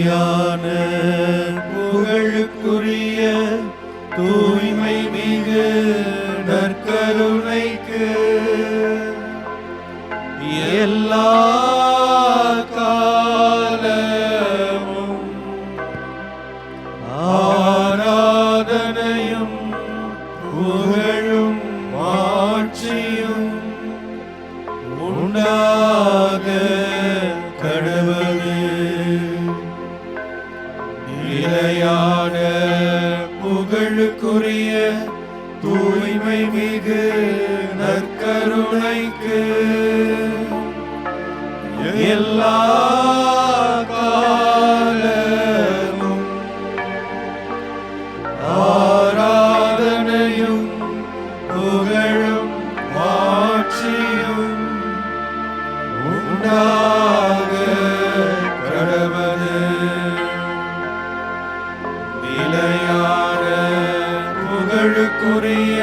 நிலையான புகழுக்குரிய தூய்மை மிகு நற்கருணைக்கு எல்லா காலமும் ஆராதனையும் புகழும் ஆட்சியும் உண்டாக கடவுளே. நிலையான புகழுக்குரிய தூய்மை மிகு நற்கருணைக்கு எல்லா காலமும் ஆராதனையும் புகழும் ஆட்சியும் உண்டாக கடவுளே. நிலையான புகழுக்குரிய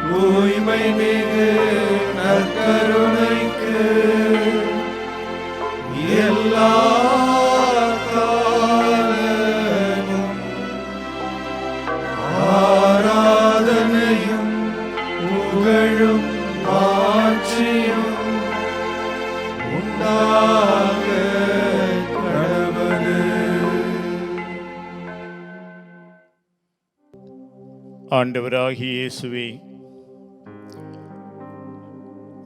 தூய்மை மிகு நற்கருணைக்கு எல்லா காலமும் ஆராதனையும் புகழும் ஆட்சியும் உண்டாக கடவுளே. ஆண்டவராகிய இயேசுவே,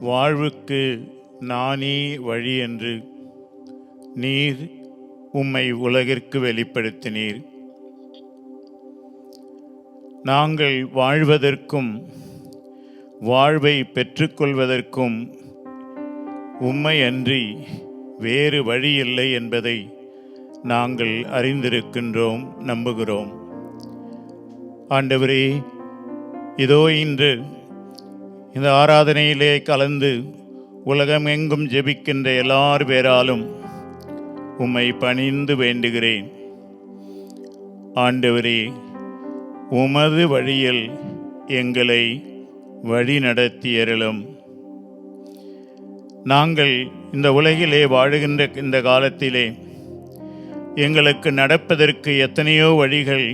வாழ்வுக்கு நானே வழி என்று நீர் உம்மை உலகிற்கு வெளிப்படுத்தினீர். நாங்கள் வாழ்வதற்கும் வாழ்வை பெற்றுக்கொள்வதற்கும் உம்மை அன்றி வேறு வழி இல்லை என்பதை நாங்கள் அறிந்திருக்கின்றோம், நம்புகிறோம். ஆண்டவரே, இதோ இன்று இந்த ஆராதனையிலே கலந்து உலகமெங்கும் ஜெபிக்கின்ற எல்லார் பேராலும் உம்மை பணிந்து வேண்டுகிறேன். ஆண்டவரே, உமது வழியில் எங்களை வழி நடத்தியருளும். நாங்கள் இந்த உலகிலே வாழுகின்ற இந்த காலத்திலே எங்களுக்கு நடப்பதற்கு எத்தனையோ வழிகள்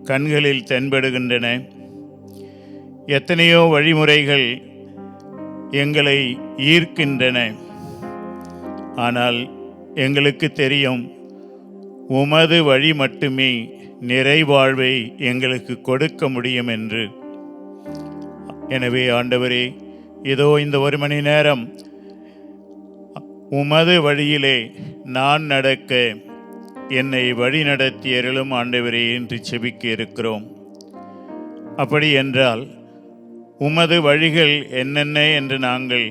கண்களில் தென்படுகின்றன. எத்தனையோ வழிமுறைகள் எங்களை ஈர்க்கின்றன. ஆனால் எங்களுக்கு தெரியும், உமது வழி மட்டுமே நிறைவாழ்வை எங்களுக்கு கொடுக்க முடியும் என்று. எனவே ஆண்டவரே, இதோ இந்த 1 மணி நேரம் உமது வழியிலே நான் நடக்க என்னை வழி நடத்தியருளும் ஆண்டவரே என்று செபிக்க இருக்கிறோம். அப்படி என்றால் உமது வழிகள் என்னென்ன என்று நாங்கள்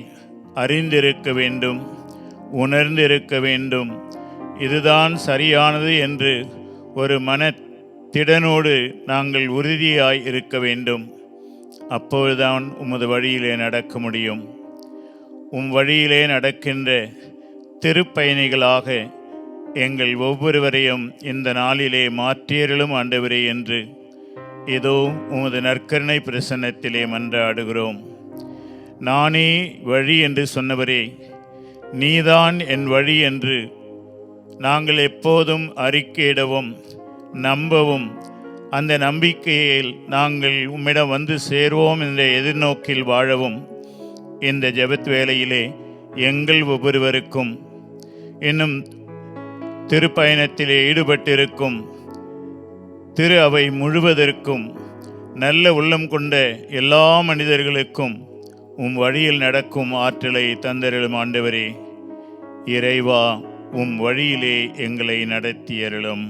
அறிந்திருக்க வேண்டும், உணர்ந்திருக்க வேண்டும். இதுதான் சரியானது என்று ஒரு மனத்திடனோடு நாங்கள் உறுதியாய் இருக்க வேண்டும். அப்பொழுதுதான் உமது வழியிலே நடக்க முடியும். வழியிலே நடக்கின்ற திருப்பயணிகளாக எங்கள் ஒவ்வொருவரையும் இந்த நாளிலே மாற்றியருளும் ஆண்டவரே என்று இதோ உமது நற்கருணை பிரசன்னத்திலே மன்றாடுகிறோம். நானே வழி என்று சொன்னவரே, நீதான் என் வழி என்று நாங்கள் எப்போதும் அறிக்கையிடவும் நம்பவும், அந்த நம்பிக்கையில் நாங்கள் உம்மிடம் வந்து சேர்வோம் என்ற எதிர்நோக்கில் வாழவும் இந்த ஜெபத் வேளையிலே எங்கள் ஒவ்வொருவருக்கும், இன்னும் திருப்பயணத்திலே ஈடுபட்டிருக்கும் திரு அவை முழுவதற்கும், நல்ல உள்ளம் கொண்ட எல்லா மனிதர்களுக்கும் உம் வழியில் நடக்கும் ஆற்றலை தந்தருளும் ஆண்டவரே. இறைவா, உம் வழியிலே எங்களை நடத்தியருளும்.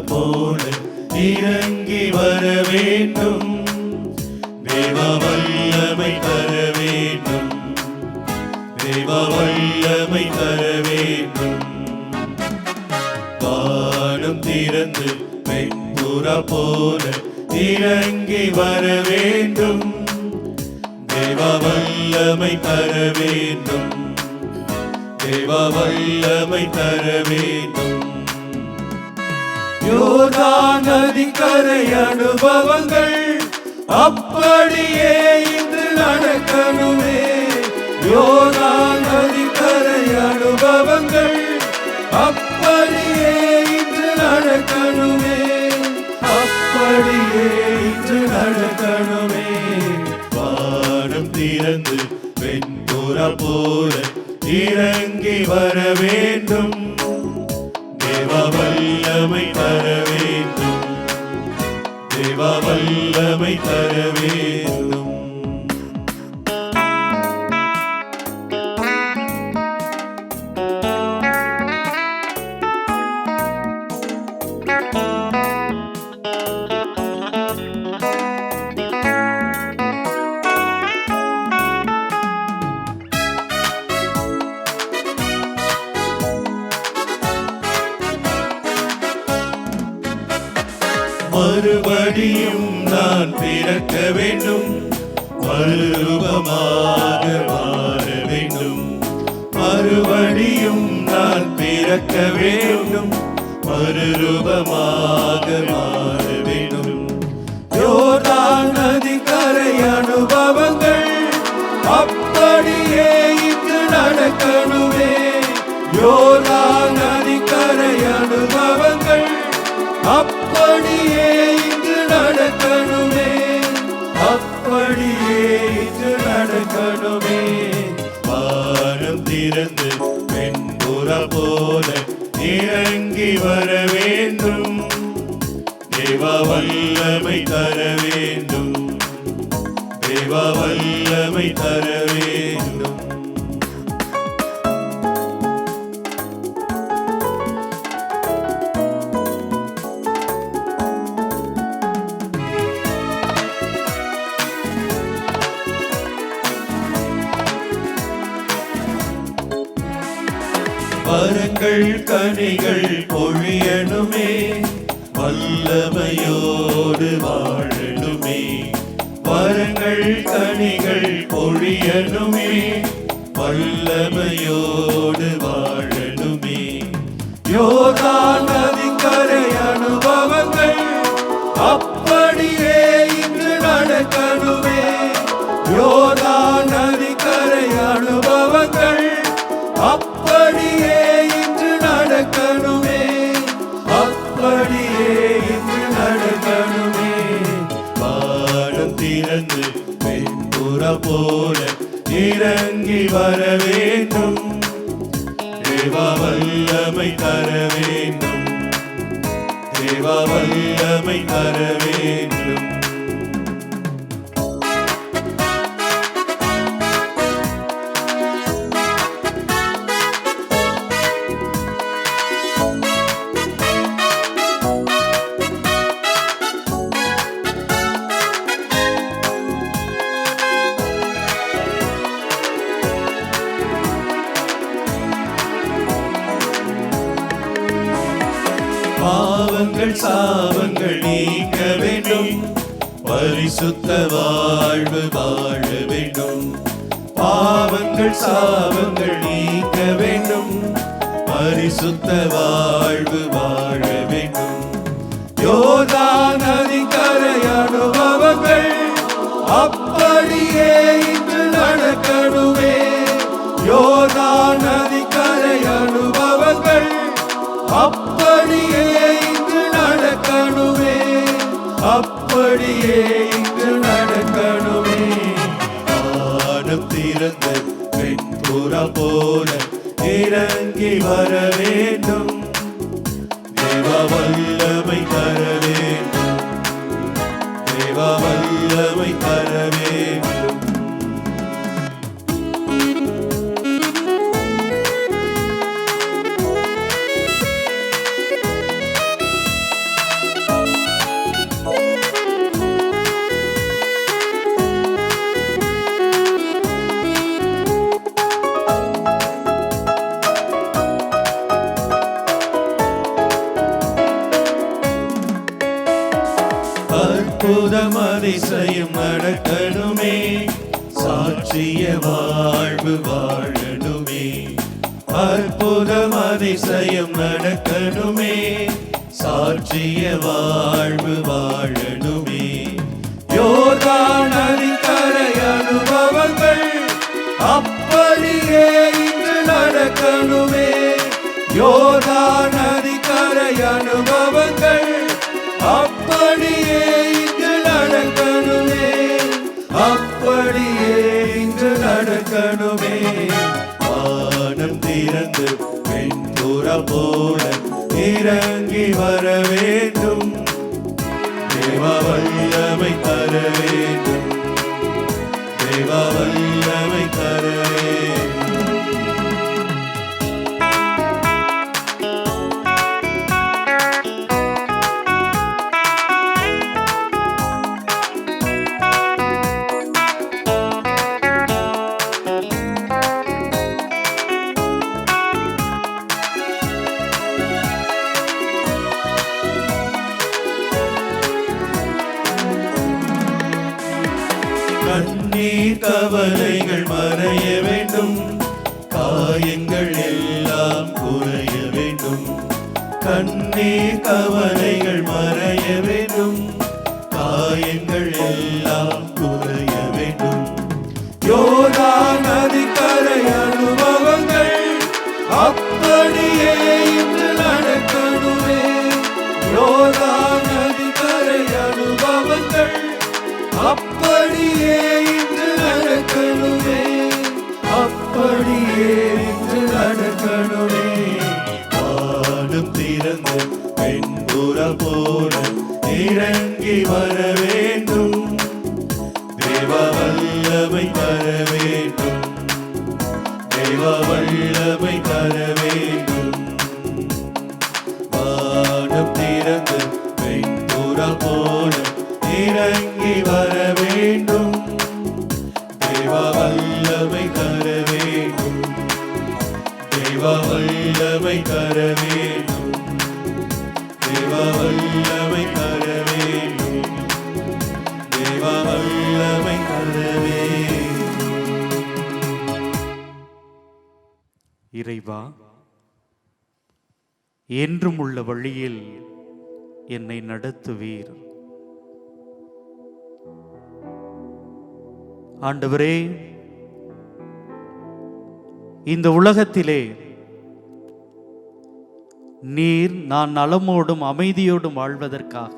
போல இறங்கி வர வேண்டும், தேவ வல்லமை தர வேண்டும், தேவ வல்லமை தர வேண்டும். திறந்து வெண்புறா போல இறங்கி வர வேண்டும். தேவ வல்லமை தர வேண்டும். தேவ வல்லமை தர வேண்டும். யோர்தான் நதிக்கரை அனுபவங்கள் அப்படியே இன்று நடக்கணுமே. யோர்தான் நதிக்கரை அனுபவங்கள் அப்படியே இன்று நடக்கணுமே. அப்படியே இன்று நடக்கணுமே. வானம் திறந்து வெண்புறா போல இறங்கி வர வேண்டும். தேவ வல்லமை தர வேண்டும். தேவ வல்லமை தர வேண்டும். மறுபடியும் நான் பிறக்க வேண்டும். மறுரூபமாக மாற வேண்டும். மறுபடியும் நான் பிறக்க வேண்டும். மறுரூபமாக மாற வேண்டும். யோர்தான் நதிக்கரை அனுபவங்கள் அப்படியே இன்று நடக்கணுமே. யோர்தான் நதிக்கரை அனுபவங்கள் அப்படியே இன்று நடக்கணுமே. அப்படியே இன்று நடக்கணுமே. வானம் திறந்து வெண்புறா போல இறங்கி வர வேண்டும். தேவ வல்லமை தர வேண்டும். தேவ வல்லமை தர வேண்டும். வரங்கள் கனிகள் பொழியணுமே. வல்லமையோடு வாழணுமே. வரங்கள் கனிகள் பொழியணுமே. வல்லமையோடு வாழணுமே. யோர்தான் நதிக்கரை அனுபவங்கள் அப்படியே இன்று நடக்கணுமே. யோர்தான் நதிக்கரை அனுபவங்கள் அப்படியே இன்று நடக்கணுமே. அப்படியே இன்று நடக்கணுமே. வானம் திறந்து வெண்புறா போல இறங்கி வர வேண்டும். தேவ வல்லமை தர வேண்டும். தேவ வல்லமை தர வேண்டும். பாவங்கள் சாபங்கள் நீக்க வேண்டும். பரிசுத்த வாழ்வு வாழ வேண்டும். பாவங்கள் சாபங்கள் நீக்க வேண்டும். பரிசுத்த வாழ்வு வாழ வேண்டும். யோர்தான் நதிக்கரை அனுபவங்கள் அப்படியே இன்று நடக்கணுமே. யோர்தான் நதிக்கரை அனுபவங்கள் அப்படியே இன்று நடக்கணுமே. அப்படியே இன்று நடக்கணுமே. வானம் திறந்த வெண்புறா போல இறங்கி வர வேண்டும். தேவ வல்லமை தர வேண்டும். தேவ வல்லமை தர வேண்டும். அதிசயம் நடக்கணுமே, சாட்சிய வாழ்வு வாழணுமே. அற்புதம் அதிசயம் நடக்கணுமே, சாட்சிய வாழ்வு வாழணுமே. யோர்தான் நதிக்கரை அனுபவங்கள் அப்படியே இன்று நடக்கணுமே. யோர்தான் நதிக்கரை அனுபவங்கள் அப்படியே இன்று நடக்கணுமே, அப்படியே இன்று நடக்கணுமே. வானம் திறந்து வெண்புறா போல இறங்கி வர வேண்டும், தேவ வல்லமை தர வேண்டும், தேவ வல்லமை தர வேண்டும். கண்ணீர் கவலைகள் மறைய வேண்டும், காயங்கள் எல்லாம் குறைய வேண்டும். கண்ணீர் கவலைகள் மறைய வேண்டும், காயங்கள் எல்லாம் குறைய வேண்டும். யோர்தான் நதிக்கரை அனுபவங்கள் அப்படியே இன்று நடக்கணுமே. யோர்தான் நதிக்கரை அனுபவங்கள் அப்படியே இன்று நடக்கணுமே, அப்படியே இன்று நடக்கணுமே. வானம் திறந்து வெண்புறா போல இறங்கி வர வேண்டும், தேவ வல்லமை தர வேண்டும், தேவ வல்லமை தர வேண்டும். வானம் திறந்து வெண்புறா போல இறங்கி வர வேண்டும், தேவ வல்லமை தர வேண்டும், தேவ வல்லமை தர வேண்டும், தேவ வல்லமை தர வேண்டும், தேவ வல்லமை தர வேண்டும். இறைவா, என்றும் உள்ள வழியில் என்னை நடத்துவீர். ஆண்டவரே, இந்த உலகத்திலே நீர் நான் நலமோடும் அமைதியோடும் வாழ்வதற்காக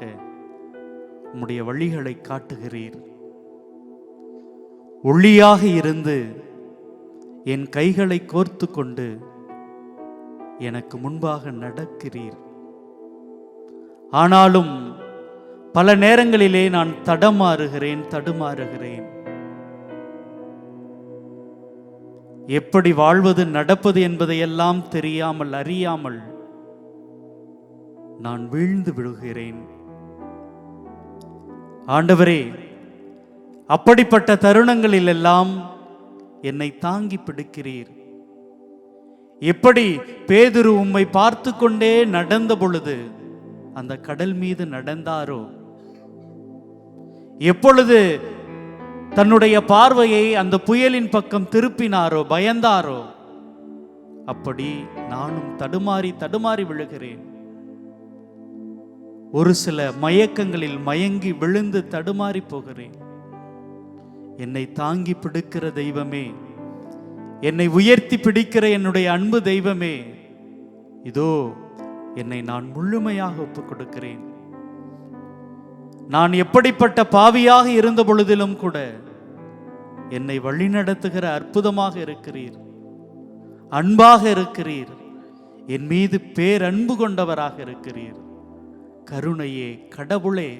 உம்முடைய வழிகளை காட்டுகிறீர். ஒளியாக இருந்து என் கைகளை கோர்த்து கொண்டு எனக்கு முன்பாக நடக்கிறீர். ஆனாலும் பல நேரங்களிலே நான் தடுமாறுகிறேன். எப்படி வாழ்வது நடப்பது என்பதையெல்லாம் தெரியாமல் அறியாமல் நான் வீழ்ந்து விழுகிறேன். ஆண்டவரே, அப்படிப்பட்ட தருணங்களில் எல்லாம் என்னை தாங்கி பிடிக்கிறீர். எப்படி பேதுரு உம்மை பார்த்து கொண்டே நடந்த பொழுது அந்த கடல் மீது நடந்தாரோ, எப்பொழுது தன்னுடைய பார்வையை அந்த புயலின் பக்கம் திருப்பினாரோ, பயந்தாரோ, அப்படி நானும் தடுமாறி விழுகிறேன். ஒரு சில மயக்கங்களில் மயங்கி விழுந்து தடுமாறி போகிறேன். என்னை தாங்கி பிடிக்கிற தெய்வமே, என்னை உயர்த்தி பிடிக்கிற என்னுடைய அன்பு தெய்வமே, இதோ என்னை நான் முழுமையாக ஒப்புக் கொடுக்கிறேன். நான் எப்படிப்பட்ட பாவியாக இருந்த பொழுதிலும் கூட என்னை வழிநடத்துகிற அற்புதமாக இருக்கிறீர், அன்பாக இருக்கிறீர், என் மீது பேரன்பு கொண்டவராக இருக்கிறீர். கருணையே, கடவுளே,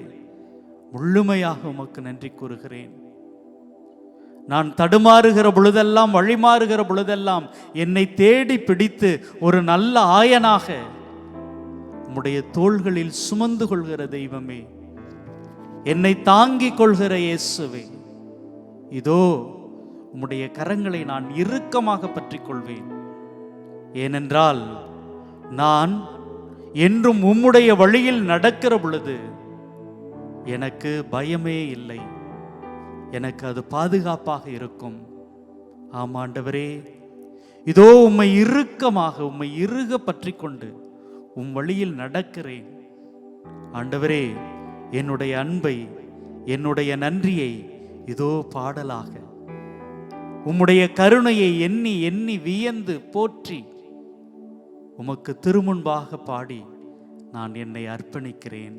முழுமையாக உமக்கு நன்றி கூறுகிறேன். நான் தடுமாறுகிற பொழுதெல்லாம், வழிமாறுகிற பொழுதெல்லாம் என்னை தேடி பிடித்து ஒரு நல்ல ஆயனாக உம்முடைய தோள்களில் சுமந்து கொள்கிற தெய்வமே, என்னை தாங்கிக் கொள்கிற இயேசுவே, இதோ உம்முடைய கரங்களை நான் இறுக்கமாக பற்றிக் கொள்வேன். ஏனென்றால் நான் என்றும் உம்முடைய வழியில் நடக்கிற பொழுது எனக்கு பயமே இல்லை. எனக்கு அது பாதுகாப்பாக இருக்கும். ஆமாண்டவரே, இதோ உம்மை இறுக்கமாக உம்மை இறுக பற்றி கொண்டு உம் வழியில் நடக்கிறேன். ஆண்டவரே, என்னுடைய அன்பை என்னுடைய நன்றியை இதோ பாடலாக, உம்முடைய கருணையை எண்ணி எண்ணி வியந்து போற்றி உமக்கு திருமுன்பாக பாடி நான் என்னை அர்ப்பணிக்கிறேன்.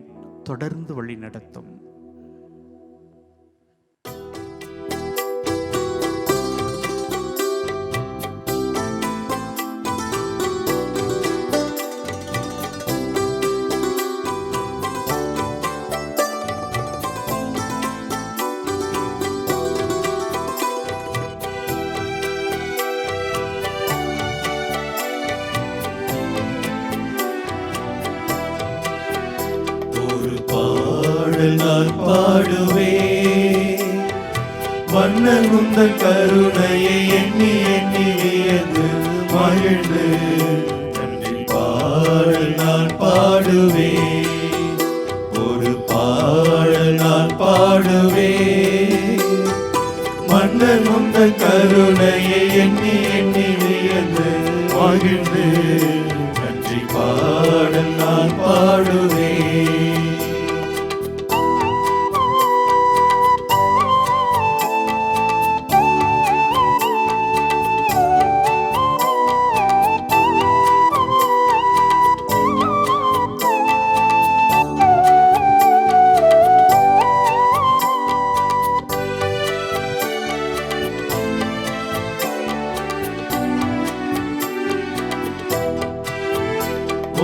தொடர்ந்து வழி நடத்தும். நான் பாடுவேன், மன்னன் உந்தன் கருணையை எண்ணி எண்ணி வியந்து மகிழ்ந்து நன்றி பாடல் நான் பாடுவேன். ஒரு பாடல் நான் பாடுவேன், மன்னன் உந்தன் கருணையை எண்ணி எண்ணி வியந்து மகிழ்ந்து நன்றி பாடல் நான் பாடுவேன்.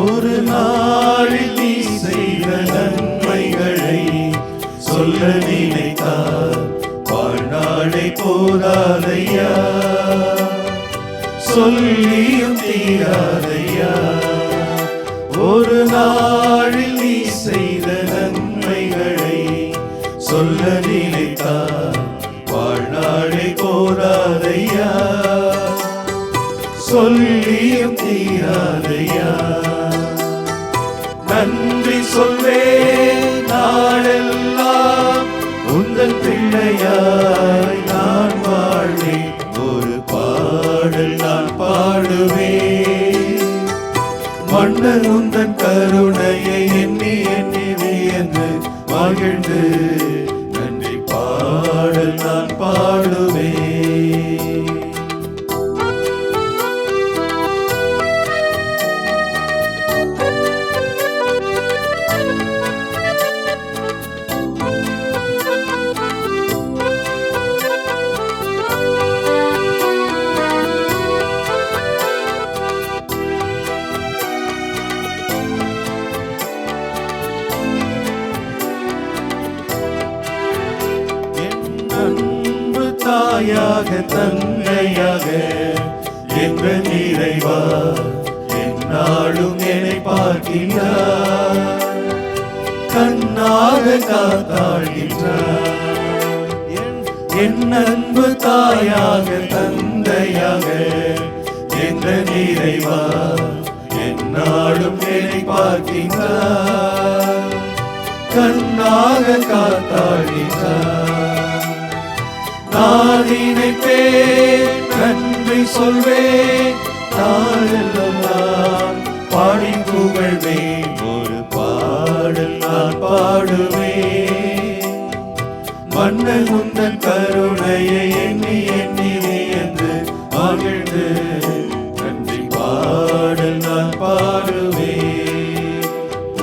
ஒரு நாளில் நீ செய்த நன்மைகளை சொல்ல நினைத்தால் வாழ்நாளை போதாதையா, சொல்லியும் தீராதையா. ஒரு நாளில் நீ செய்த நன்மைகளை சொல்ல நினைத்தால் வாழ்நாளை போதாதையா, சொல்லியும் தீராதையா. நன்றி சொல்வேன் நாளெல்லாம், உந்தன் பிள்ளையாய் நான் வாழ்வேன். ஒரு பாடல் நான் பாடுவேன், மன்னர் உந்தன் கருணையை எண்ணி எண்ணி வியந்து மகிழ்ந்து நன்றி பாடல் நான் பாடுவேன். தாயாக தந்தையாக என்ற நிறைவா என்னாலும் என்னை பார்க்கின்றார், கண்ணாக காத்தாழ்கின்றார். என் அன்பு தாயாக தந்தையாக என்ற நிறைவா என்னாலும் என்னை பார்க்கின்றார், கண்ணாக காத்தாழ்கின்றார். நான் நினைப்பேன் நன்றி சொல்வேன், நாளெல்லாம் நான் பாடி புகழ்வேன். ஒரு பாடல் நான் பாடுவேன், மன்னன் உந்தன் கருணையை எண்ணி எண்ணி வியந்து மகிழ்ந்து நன்றி பாடல் நான் பாடுவேன்.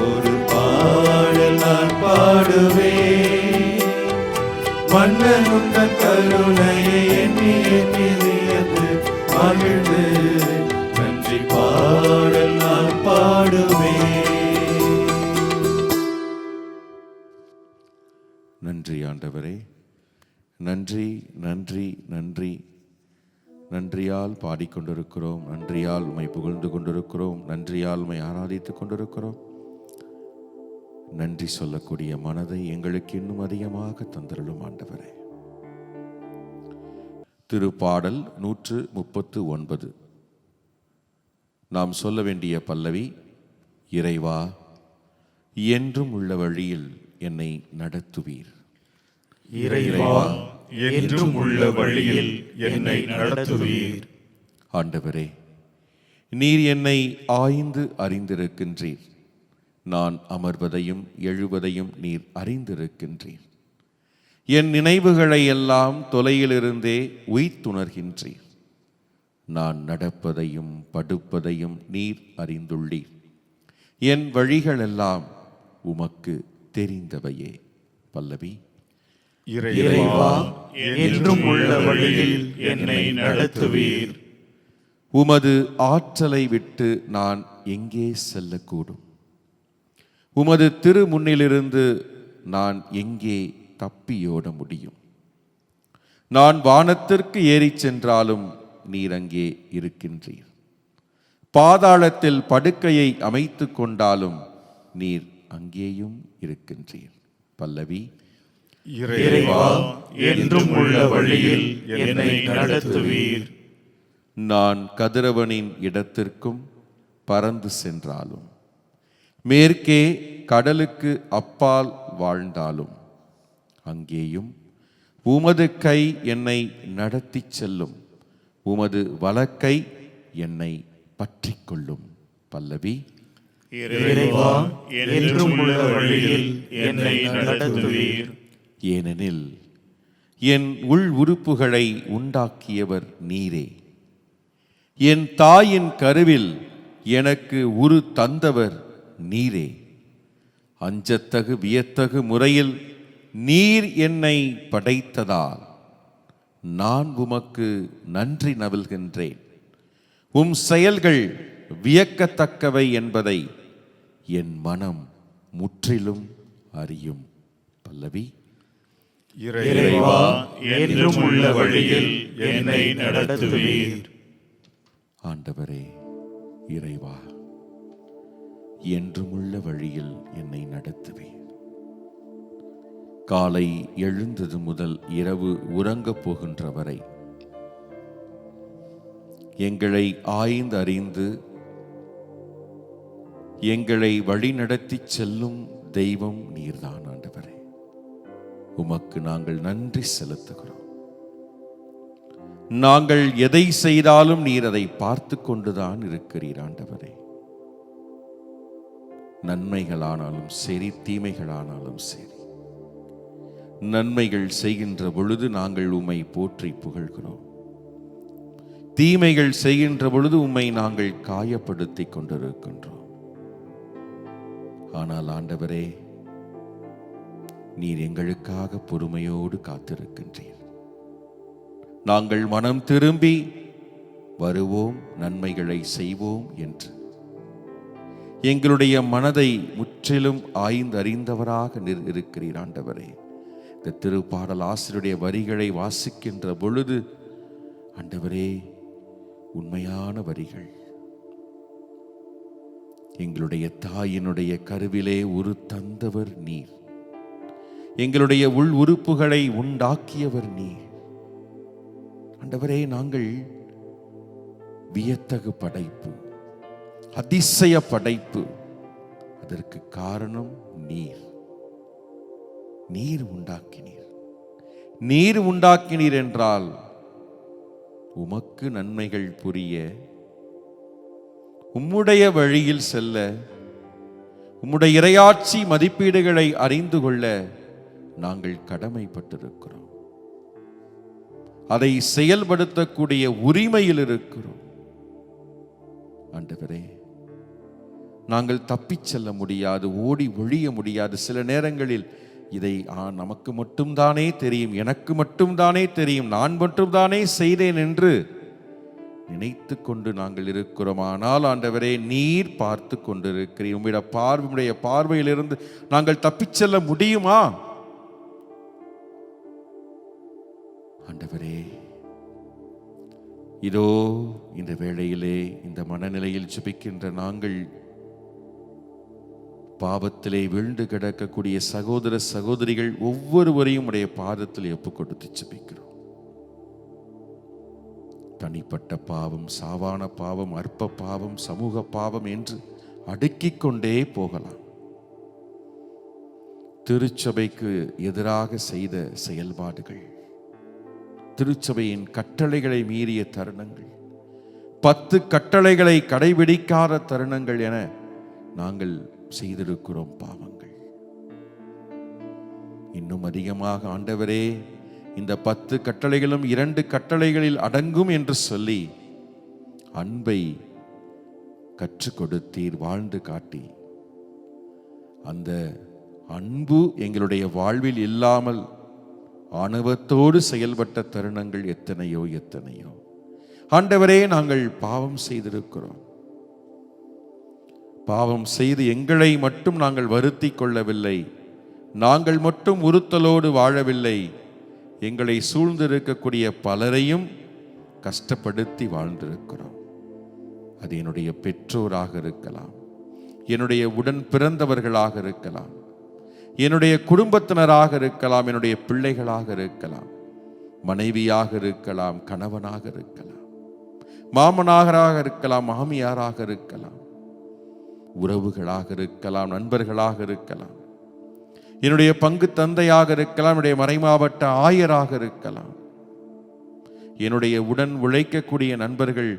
ஒரு பாடல் நான் பாடுவேன், மன்னன் உந்தன் கருணையை எண்ணி எண்ணி வியந்து மகிழ்ந்து நன்றி பாடல் நான் பாடுவேன். நன்றி ஆண்டவரே, நன்றி நன்றி நன்றி. நன்றியால் பாடிக்கொண்டிருக்கிறோம், நன்றியால் உம்மை புகழ்ந்து கொண்டிருக்கிறோம், நன்றியால் உம்மை ஆராதித்துக் கொண்டிருக்கிறோம். நன்றி சொல்லக்கூடிய மனதை எங்களுக்கு இன்னும் அதிகமாக தந்திரலும் ஆண்டவரே. திருப்பாடல் 139. நாம் சொல்ல வேண்டிய பல்லவி, இறைவா என்றும் உள்ள வழியில் என்னை நடத்துவீர். இறைவா என்றும் உள்ள வழியில் என்னை நடத்துவீர். ஆண்டவரே, நீர் என்னை ஆய்ந்து அறிந்திருக்கின்றீர். நான் அமர்வதையும் எழுவதையும் நீர் அறிந்திருக்கின்றீர். என் நினைவுகளை எல்லாம் தொலையிலிருந்தே உய்த்துணர்கின்றீர். நான் நடப்பதையும் படுப்பதையும் நீர் அறிந்துள்ளீர். என் வழிகளெல்லாம் உமக்கு தெரிந்தவையே. பல்லவி. இறைவா, என்றும் உள்ள வழியில் என்னை நடத்துவீர். உமது ஆற்றலை விட்டு நான் எங்கே செல்லக்கூடும்? உமது திருமுன்னிலிருந்து நான் எங்கே தப்பியோட முடியும்? நான் வானத்திற்கு ஏறிச் சென்றாலும் நீர் அங்கே இருக்கின்றீர். பாதாளத்தில் படுக்கையை அமைத்து கொண்டாலும் நீர் அங்கேயும் இருக்கின்றீர். பல்லவி. இறைவா, என்றும் உள்ள வழியில் என்னை நடத்துவீர். நான் கதிரவனின் இடத்திற்கும் பறந்து சென்றாலும், மேற்கே கடலுக்கு அப்பால் வாழ்ந்தாலும், அங்கேயும் உமது கை என்னை நடத்தி செல்லும். உமது வலக்கை என்னை பற்றி கொள்ளும். பல்லவி. இறைவா, என்றும் உள்ள வழியில் என்னை நடத்துவீர். ஏனெனில் என் உள் உறுப்புகளை உண்டாக்கியவர் நீரே. என் தாயின் கருவில் எனக்கு உரு தந்தவர் நீரே. அஞ்சத்தகு வியத்தகு முறையில் நீர் என்னை படைத்ததால் நான் உமக்கு நன்றி நவில்கின்றேன். உம் செயல்கள் வியக்கத்தக்கவை என்பதை என் மனம் முற்றிலும் அறியும். பல்லவி. இறைவா, என்றும் உள்ள வழியில் என்னை நடத்துவீர். ஆண்டவரே, இறைவா, என்றுமுள்ள வழியில் என்னை நடத்துவீர். காலை எழுந்தது முதல் இரவு உறங்கப் போகின்ற வரை எங்களை ஆய்ந்து அறிந்து எங்களை வழிநடத்தி செல்லும் தெய்வம் நீர்தான். ஆண்டவரே, உமக்கு நாங்கள் நன்றி செலுத்துகிறோம். நாங்கள் எதை செய்தாலும் நீர் அதை பார்த்து கொண்டுதான் இருக்கிறீர். ஆண்டவரே, நன்மைகளானாலும் சரி, தீமைகளானாலும் சரி, நன்மைகள் செய்கின்ற பொழுது நாங்கள் உம்மை போற்றி புகழ்கிறோம். தீமைகள் செய்கின்ற பொழுது உம்மை நாங்கள் காயப்படுத்தி கொண்டிருக்கின்றோம். ஆனால் ஆண்டவரே, நீர் எங்களுக்காக பொறுமையோடு காத்திருக்கின்றீர். நாங்கள் மனம் திரும்பி வருவோம், நன்மைகளை செய்வோம் என்று எங்களுடைய மனதை முற்றிலும் ஆய்ந்து அறிந்தவராக இருக்கிறீர். ஆண்டவரே, இந்த திருப்பாடல் ஆசிரியருடைய வரிகளை வாசிக்கின்ற பொழுது ஆண்டவரே, உண்மையான வரிகள். எங்களுடைய தாயினுடைய கருவிலே உரு தந்தவர் நீர். எங்களுடைய உள் உறுப்புகளை உண்டாக்கியவர் நீர். ஆண்டவரே, நாங்கள் வியத்தகு படைப்பு, அதிசய படைப்பு. அதற்கு காரணம் நீர். நீர் உண்டாக்கினீர். நீர் உண்டாக்கினீர் என்றால் உமக்கு நன்மைகள் புரிய, உம்முடைய வழியில் செல்ல, உம்முடைய இறையாட்சி மதிப்பீடுகளை அறிந்து கொள்ள நாங்கள் கடமைப்பட்டிருக்கிறோம். அதை செயல்படுத்தக்கூடிய உரிமையில் இருக்கிறோம். ஆண்டவரே, நாங்கள் தப்பிச் செல்ல முடியாது, ஓடி ஒழிய முடியாது. சில நேரங்களில் இதை நமக்கு மட்டும்தானே தெரியும், எனக்கு மட்டும்தானே தெரியும், நான் மட்டும்தானே செய்தேன் என்று நினைத்து கொண்டு நாங்கள் இருக்கிறோம். ஆனால் ஆண்டவரே, நீர் பார்த்து கொண்டிருக்கிறீர். உம்முடைய பார்வையிலிருந்து நாங்கள் தப்பிச் செல்ல முடியுமா? ஆண்டவரே, இதோ இந்த வேளையிலே இந்த மனநிலையில் ஜெபிக்கின்ற நாங்கள் பாவத்திலே வீழ்ந்து கிடக்கக்கூடிய சகோதர சகோதரிகள் ஒவ்வொருவரையும் உடைய பாதத்தில் ஒப்புக் கொடுத்து ஜெபிக்கிறோம். தனிப்பட்ட பாவம், சாவான பாவம், அற்ப பாவம், சமூக பாவம் என்று அடுக்கிக் கொண்டே போகலாம். திருச்சபைக்கு எதிராக செய்த செயல்பாடுகள், திருச்சபையின் கட்டளைகளை மீறிய தருணங்கள், 10 கட்டளைகளை கடைபிடிக்காத தருணங்கள் என நாங்கள் செய்திருக்கிறோம் பாவங்கள். இன்னும் அதிகமாக ஆண்டவரே, இந்த 10 கட்டளைகளும் 2 கட்டளைகளில் அடங்கும் என்று சொல்லி அன்பை கற்றுக் கொடுத்தீர், வாழ்ந்து காட்டி. அந்த அன்பு எங்களுடைய வாழ்வில் இல்லாமல் ஆணவத்தோடு செயல்பட்ட தருணங்கள் எத்தனையோ எத்தனையோ. ஆண்டவரே, நாங்கள் பாவம் செய்திருக்கிறோம். பாவம் செய்து எங்களை மட்டும் நாங்கள் வருத்தி கொள்ளவில்லை, நாங்கள் மட்டும் உறுத்தலோடு வாழவில்லை, எங்களை சூழ்ந்திருக்கக்கூடிய பலரையும் கஷ்டப்படுத்தி வாழ்ந்திருக்கிறோம். அது என்னுடைய பெற்றோராக இருக்கலாம், என்னுடைய உடன் பிறந்தவர்களாக இருக்கலாம், என்னுடைய குடும்பத்தினராக இருக்கலாம், என்னுடைய பிள்ளைகளாக இருக்கலாம், மனைவியாக இருக்கலாம், கணவனாக இருக்கலாம், மாமனாராக இருக்கலாம், மாமியாராக இருக்கலாம், உறவுகளாக இருக்கலாம், நண்பர்களாக இருக்கலாம், என்னுடைய பங்கு தந்தையாக இருக்கலாம், என்னுடைய மறைமாவட்ட ஆயராக இருக்கலாம், என்னுடைய உடன் உழைக்கக்கூடிய நண்பர்கள்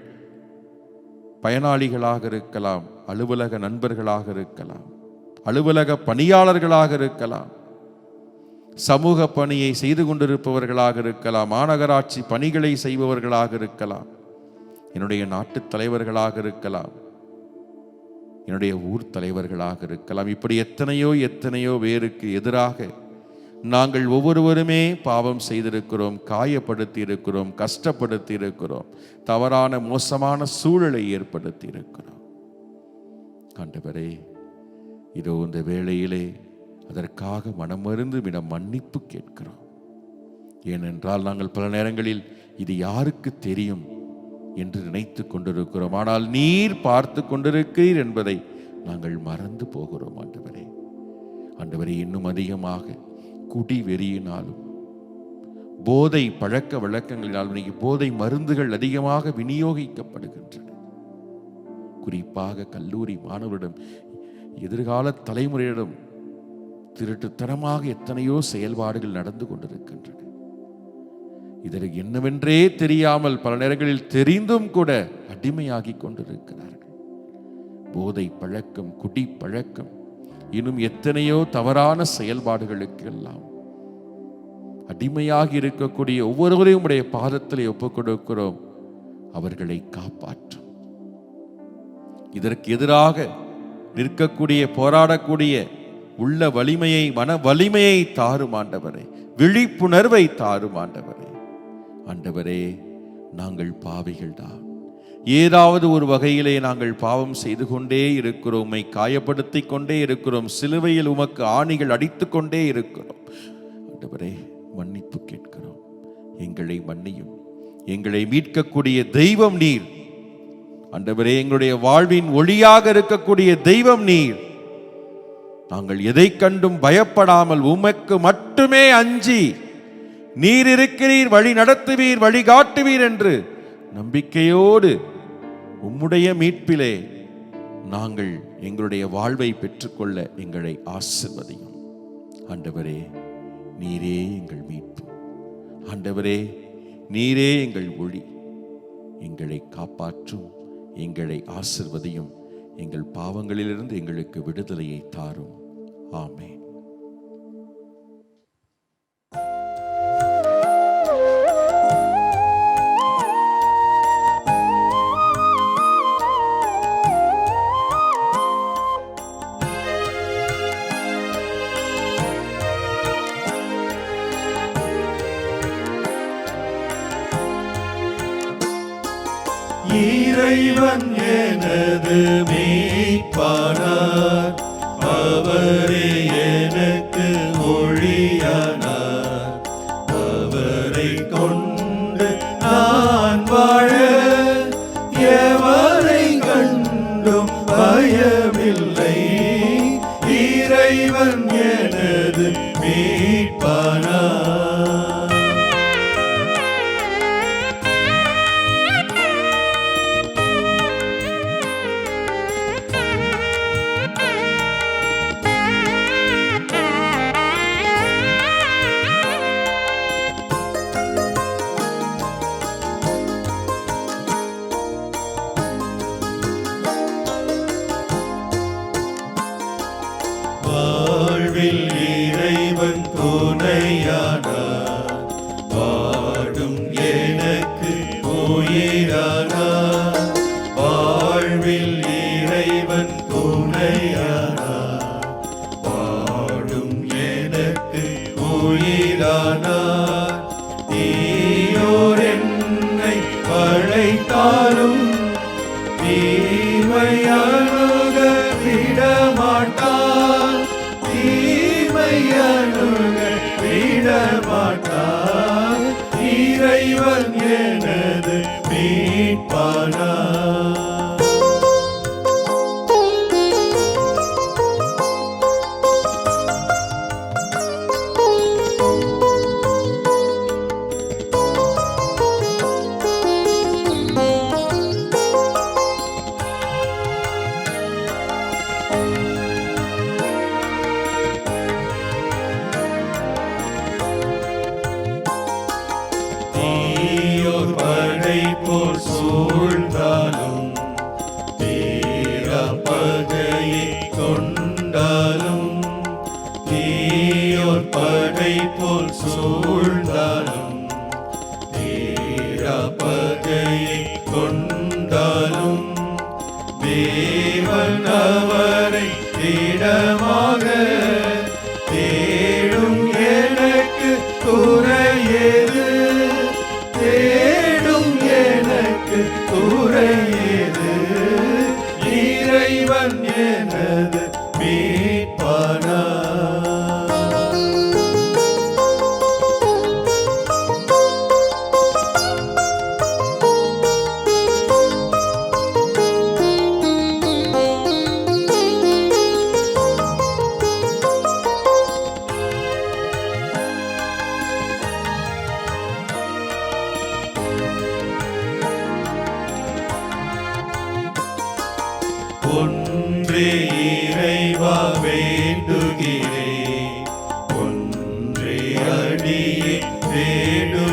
பயனாளிகளாக இருக்கலாம், அலுவலக நண்பர்களாக இருக்கலாம், அலுவலக பணியாளர்களாக இருக்கலாம், சமூக பணியை செய்து கொண்டிருப்பவர்களாக இருக்கலாம், மாநகராட்சி பணிகளை செய்பவர்களாக இருக்கலாம், என்னுடைய நாட்டு தலைவர்களாக இருக்கலாம், என்னுடைய ஊர் தலைவர்களாக இருக்கலாம். இப்படி எத்தனையோ எத்தனையோ பேருக்கு எதிராக நாங்கள் ஒவ்வொருவருமே பாவம் செய்திருக்கிறோம், காயப்படுத்தி இருக்கிறோம், கஷ்டப்படுத்தி இருக்கிறோம், தவறான மோசமான சூழலை ஏற்படுத்தி இருக்கிறோம். ஆண்டவரே, இதோ இந்த வேளையிலே அதற்காக மனமருந்து மன்னிப்பு கேட்கிறோம். ஏனென்றால் நாங்கள் பல நேரங்களில் இது யாருக்கு தெரியும் என்று நினைத்து கொண்டிருக்கிறோம். ஆனால் நீர் பார்த்து கொண்டிருக்கிறீர் என்பதை நாங்கள் மறந்து போகிறோம். ஆண்டவரே, ஆண்டவரே, இன்னும் அதிகமாக குடி வெறியினாலும் போதை பழக்க வழக்கங்களினாலும் இன்னைக்கு போதை மருந்துகள் அதிகமாக விநியோகிக்கப்படுகின்றன. குறிப்பாக கல்லூரி மாணவரிடம், எதிர்கால தலைமுறையிடம் திருட்டுத்தனமாக எத்தனையோ செயல்பாடுகள் நடந்து கொண்டிருக்கின்றன. இதற்கு என்னவென்றே தெரியாமல் பல நேரங்களில் தெரிந்தும் கூட அடிமையாகி கொண்டிருக்கிறார்கள். போதை பழக்கம், குடி பழக்கம், இன்னும் எத்தனையோ தவறான செயல்பாடுகளுக்கு எல்லாம் அடிமையாகி இருக்கக்கூடிய ஒவ்வொருவரையும் உடைய பாதத்தில் ஒப்புக் கொடுக்கிறோம். அவர்களை காப்பாற்றும். இதற்கு எதிராக நிற்கக்கூடிய, போராடக்கூடிய உள்ள வலிமையை, மன வலிமையை தாரும் ஆண்டவரே. விழிப்புணர்வை தாரும் ஆண்டவரே. ஆண்டவரே, நாங்கள் பாவிகள் தான். ஏதாவது ஒரு வகையிலே நாங்கள் பாவம் செய்து கொண்டே இருக்கிறோம், உம்மை காயப்படுத்தி கொண்டே இருக்கிறோம், சிலுவையில் உமக்கு ஆணிகள் அடித்து கொண்டே இருக்கிறோம். ஆண்டவரே, மன்னிப்பு கேட்கிறோம். எங்களை மன்னியும். எங்களை மீட்கக்கூடிய தெய்வம் நீர். ஆண்டவரே, எங்களுடைய வாழ்வின் ஒளியாக இருக்கக்கூடிய தெய்வம் நீர். நாங்கள் எதை கண்டும் பயப்படாமல் உமக்கு மட்டுமே அஞ்சி, நீர் இருக்கிறீர், வழி நடத்துவீர், வழிகாட்டுவீர் என்று நம்பிக்கையோடு உம்முடைய மீட்பிலே நாங்கள் எங்களுடைய வாழ்வை பெற்றுக்கொள்ள எங்களை ஆசீர்வதியும். ஆண்டவரே, நீரே எங்கள் மீட்பு. ஆண்டவரே, நீரே எங்கள் ஒளி. எங்களை காப்பாற்றும், எங்களை ஆசீர்வதியும். எங்கள் பாவங்களிலிருந்து எங்களுக்கு விடுதலையை தாரும். ஆமென். இறைவன் எனது மீட்பானார், அவரே எனக்கு ஒளியானார். அவரை கொண்டு நான் வாழ எவரை கண்டும் பயமில்லை. இறைவன் எனது மீட்பானார்.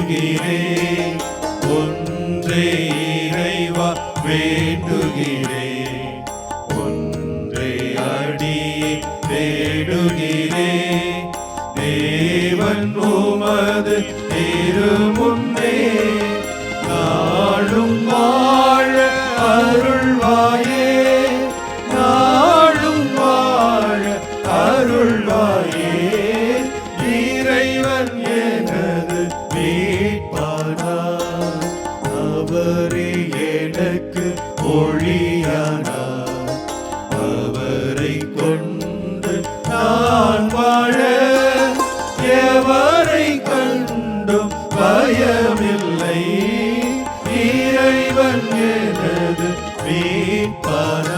வேண்டுகிறேன், ஒன்றே இறைவா வேண்டுகிறேன், ஒன்றே அடியே தேடுகிறேன். தேவன் உமது திருமுன்னே நாளும் வாழ அருள்வாயே, நாளும் வாழ அருள்வாயே. இறைவன் எனது மீட்பானார், அவரே எனக்கு ஒளியானார். அவரை கொண்டு நான் வாழ எவரை கண்டும் பயமில்லை. இறைவன் எனது மீட்பானார்.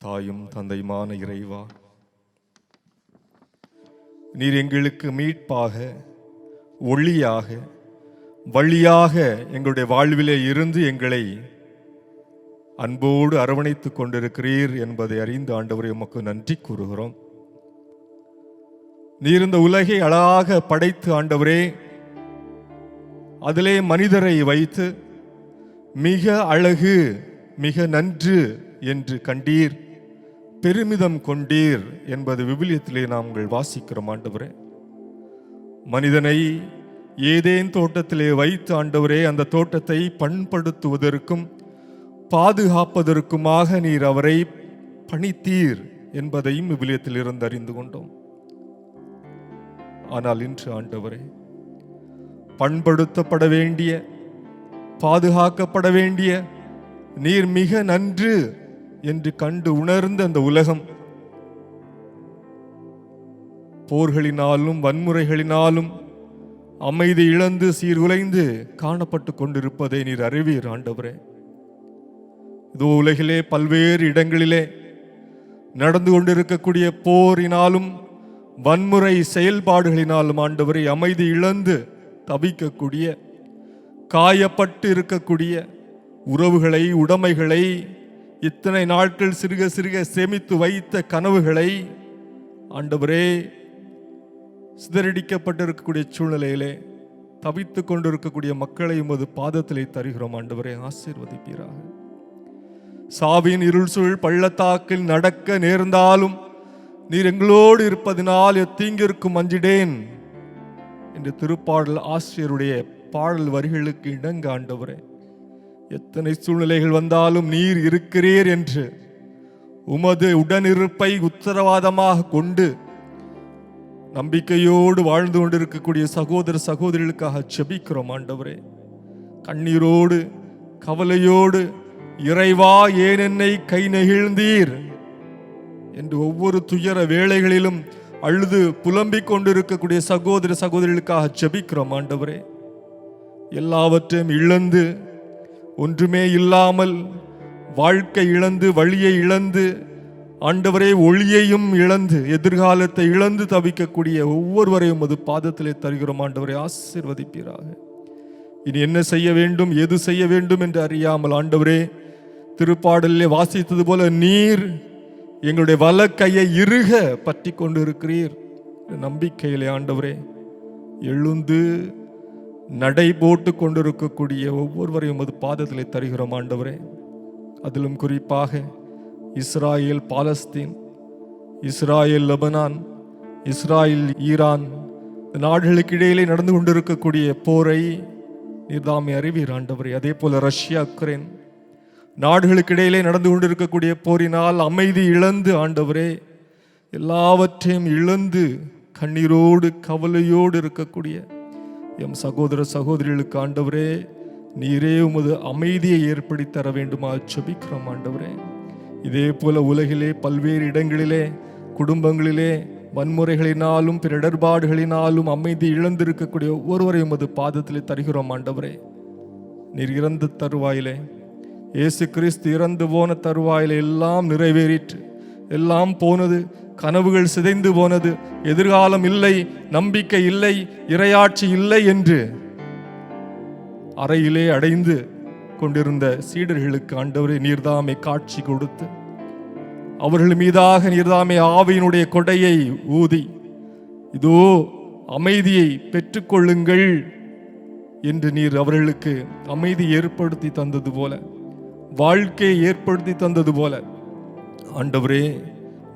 தாயும் தந்தையுமான இறைவா, நீர் எங்களுக்கு மீட்பாக, ஒளியாக, வழியாக எங்களுடைய வாழ்விலே இருந்து எங்களை அன்போடு அரவணைத்துக் கொண்டிருக்கிறீர் என்பதை அறிந்து ஆண்டவரே உமக்கு நன்றி கூறுகிறோம். நீர் இந்த உலகை அழகாக படைத்து ஆண்டவரே அதிலே மனிதரை வைத்து மிக அழகு, மிக நன்று என்று கண்டீர், பெருமிதம் கொண்டீர் என்பது விவிலியத்திலே நாங்கள் வாசிக்கிறோம். ஆண்டவரே, மனிதனை ஏதேன் தோட்டத்திலே வைத்து ஆண்டவரே அந்த தோட்டத்தை பண்படுத்துவதற்கும் பாதுகாப்பதற்குமாக நீர் அவரை பணித்தீர் என்பதையும் விவிலியத்தில் இருந்து அறிந்து கொண்டோம். ஆனால் இன்று ஆண்டவரே, பண்படுத்தப்பட வேண்டிய, பாதுகாக்கப்பட வேண்டிய நீர் மிக நன்று என்று கண்டு உணர்ந்த அந்த உலகம் போர்களினாலும் வன்முறைகளினாலும் அமைதி இழந்து சீர்குலைந்து காணப்பட்டு கொண்டிருப்பதை நீர் அறிவீர். ஆண்டவரே, இதோ உலகிலே பல்வேறு இடங்களிலே நடந்து கொண்டிருக்கக்கூடிய போரினாலும் வன்முறை செயல்பாடுகளினாலும் ஆண்டவரை அமைதி இழந்து தவிக்கக்கூடிய, காயப்பட்டு இருக்கக்கூடிய உறவுகளை, உடைமைகளை, இத்தனை நாட்கள் சிறுக சிறுக சேமித்து வைத்த கனவுகளை ஆண்டவரே சிதறடிக்கப்பட்டிருக்கக்கூடிய சூழ்நிலையிலே தவித்து கொண்டிருக்கக்கூடிய மக்களை உமது பாதத்திலே தருகிறோம். ஆண்டவரே, ஆசீர்வதிப்பீராக. சாவின் இருள் சூழ் பள்ளத்தாக்கில் நடக்க நேர்ந்தாலும் நீர் எங்களோடு இருப்பதினால் எத்தீங்கிற்கும் அஞ்சிடேன் என்று திருப்பாடல் ஆசிரியருடைய பாடல் வரிகளுக்கு இணங்க ஆண்டவரே, எத்தனை சூழ்நிலைகள் வந்தாலும் நீர் இருக்கிறீர் என்று உமது உடனிருப்பை உத்தரவாதமாக கொண்டு நம்பிக்கையோடு வாழ்ந்து கொண்டிருக்கக்கூடிய சகோதர சகோதரிகளுக்காக ஜெபிக்கிறோம். ஆண்டவரே, கண்ணீரோடு கவலையோடு இறைவா ஏன் என்னை கை நெகிழ்ந்தீர் என்று ஒவ்வொரு துயர வேளைகளிலும் அழுது புலம்பிக் கொண்டிருக்கக்கூடிய சகோதர சகோதரிகளுக்காக ஜெபிக்கிறோம். ஆண்டவரே, எல்லாவற்றையும் இழந்து, ஒன்றுமே இல்லாமல் வாழ்க்கை இழந்து, வழியை இழந்து, ஆண்டவரே ஒளியையும் இழந்து, எதிர்காலத்தை இழந்து தவிக்கக்கூடிய ஒவ்வொருவரையும் அது பாதத்திலே தருகிறோம். ஆண்டவரை ஆசீர்வதிப்பீராக. இனி என்ன செய்ய வேண்டும், எது செய்ய வேண்டும் என்று அறியாமல் ஆண்டவரே, திருப்பாடலிலே வாசித்தது போல நீர் எங்களுடைய வலக்கையை இறுக பற்றி கொண்டு இருக்கிறீர் நம்பிக்கையிலே ஆண்டவரே எழுந்து நடை போட்டு கொண்டிருக்கக்கூடிய ஒவ்வொருவரையும் அது பாதத்திலே தருகிறோம். ஆண்டவரே, அதிலும் குறிப்பாக இஸ்ராயேல் பாலஸ்தீன், இஸ்ராயேல் லெபனான், இஸ்ராயேல் ஈரான் நாடுகளுக்கு இடையிலே நடந்து கொண்டிருக்கக்கூடிய போரை நீர்தாமே அறிவீர். ஆண்டவரே, அதே போல ரஷ்யா உக்ரைன் நாடுகளுக்கு இடையிலே நடந்து கொண்டிருக்கக்கூடிய போரினால் அமைதி இழந்து ஆண்டவரே எல்லாவற்றையும் இழந்து கண்ணீரோடு கவலையோடு இருக்கக்கூடிய எம் சகோதர சகோதரிகளுக்கு ஆண்டவரே நீரே உமது அமைதியை ஏற்படுத்தி தர வேண்டுமா ஜெபிக்கிறோம். ஆண்டவரே, இதே போல உலகிலே பல்வேறு இடங்களிலே குடும்பங்களிலே வன்முறைகளினாலும் பிற இடர்பாடுகளினாலும் அமைதி இழந்திருக்கக்கூடிய ஒவ்வொருவரையும் அது பாதத்திலே தருகிறோம். ஆண்டவரே, நீர் இறந்த தருவாயிலே, இயேசு கிறிஸ்து இறந்து போன தருவாயிலே எல்லாம் நிறைவேறிற்று, எல்லாம் போனது, கனவுகள் சிதைந்து போனது, எதிர்காலம் இல்லை, நம்பிக்கை இல்லை, இறையாட்சி இல்லை என்று அறையிலே அடைந்து கொண்டிருந்த சீடர்களுக்கு ஆண்டவரே நீர்தாமே காட்சி கொடுத்து அவர்கள் மீதாக நீர்தாமே ஆவியினுடைய கொடையை ஊதி இதோ அமைதியை பெற்றுக்கொள்ளுங்கள் என்று நீர் அவர்களுக்கு அமைதி ஏற்படுத்தி தந்தது போல, வாழ்க்கையை ஏற்படுத்தி தந்தது போல, ஆண்டவரே,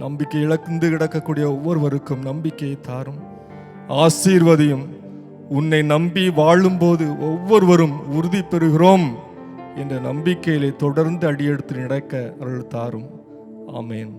நம்பிக்கை இழந்து கிடக்கக்கூடிய ஒவ்வொருவருக்கும் நம்பிக்கையை தாரும், ஆசீர்வதியும். உன்னை நம்பி வாழும்போது ஒவ்வொருவரும் உறுதி பெறுகிறோம் என்ற நம்பிக்கையிலே தொடர்ந்து அடியெடுத்து நடக்க அருள் தாரும். ஆமென்.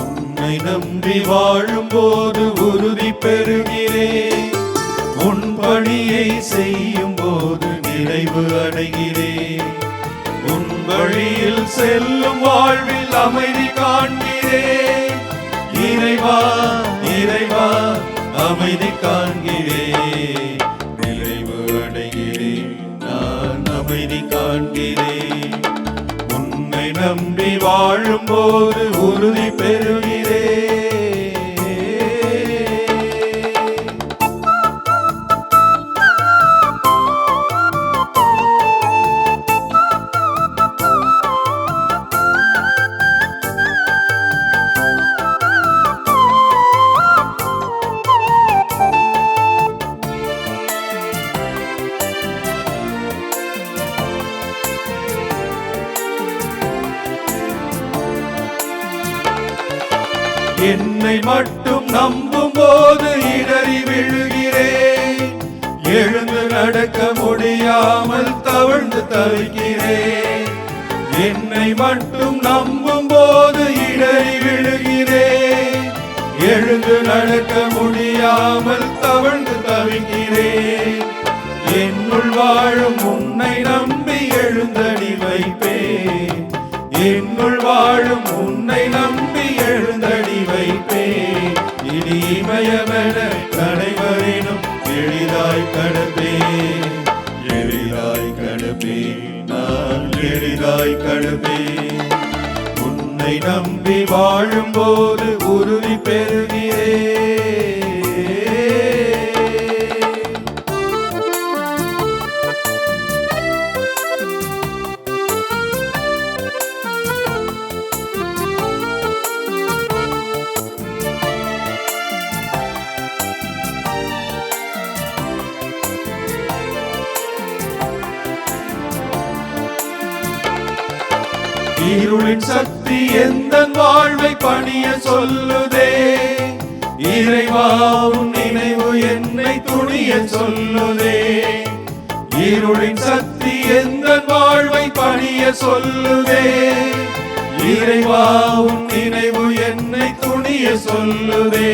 உன்னை நம்பி வாழும்போது உறுதி பெறுகிறேன், உன் பணியை செய்யும் போது நிறைவு அடைகிறேன், உன் வழியில் செல்லும் வாழ்வில் அமைதி காண்கிறேன். இறைவா இறைவா அமைதி காண்கிறேன், நிறைவு அடைகிறேன், நான் அமைதி காண்கிறேன். உன்னை நம்பி வாழும்போது உறுதி பெறுகிறேன். என்னை மட்டும் நம்பும் போது இடறி விழுகிறேன், எழுந்து நடக்க முடியாமல் தவழ்ந்து தவிக்கிறேன். என்னை மட்டும் நம்பும் போது இடறி விழுகிறேன், எழுந்து நடக்க முடியாமல் தவழ்ந்து தவிக்கிறேன். என்னுள் வாழும் உன்னை நம்பி எழுந்தடி வைப்பேன், என்னுள் வாழும் உன்னை நம்பி எழுந்தடி வைப்பேன். இனி இமயமென அனைவரினும் எளிதாய் கடப்பேன், எளிதாய் கடப்பேன், நான் எளிதாய் கடப்பேன். உன்னை நம்பி வாழும்போது உறுதி பெறுகிறேன். இருளின் சக்தி எந்த வாழ்வை பணிய சொல்லுதே, இறைவா உன் நினைவு என்னை துணிய சொல்லுதே. இருளின் சக்தி எந்த வாழ்வை பணிய சொல்லுதே, இறைவா உன் நினைவு என்னை துணிய சொல்லுதே.